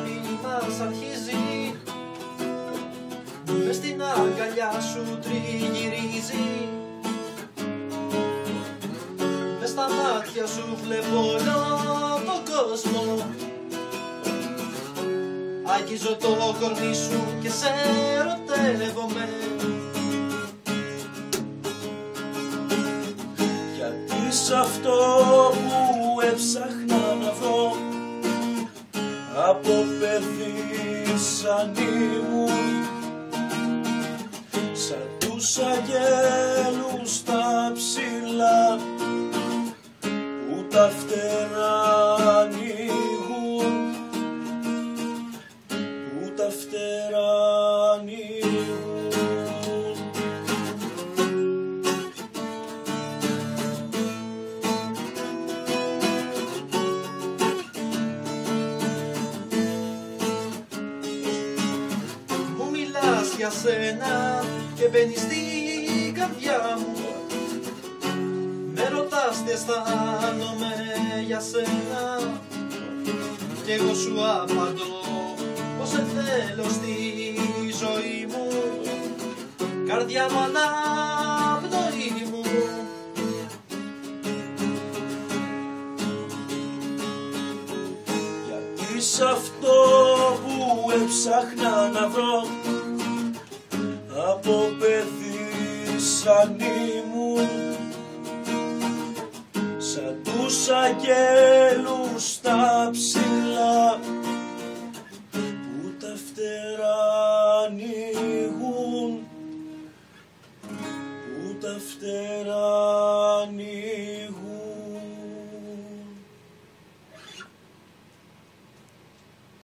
ζάμι μας αρχίζει, μες στην αγκαλιά σου τριγυρίζει, μες στα μάτια σου βλέπω όλο τον κόσμο. Αγγίζω το κορμί σου και σε ερωτεύομαι. Γιατί σ' αυτό που έψαχνα να βρω από παιδί σαν ήμουν, σαν τους αγγέλους τα ψηλά που τα φτερά ανοίγουν, που τα φτερά ανοίγουν. Μου μιλάς για σένα και μπαίνεις στην καρδιά μου, με ρωτάς τι αισθάνομαι για σένα κι εγώ σου απαντώ πως σε θέλω στη ζωή μου, καρδιά μου, αναπνοή μου. Γιατί σ' αυτό που έψαχνα να βρω από παιδί σαν ήμουν, σαν τους αγγέλους τα ψηλά που τα φτερά ανοίγουν, που τα φτερά ανοίγουν.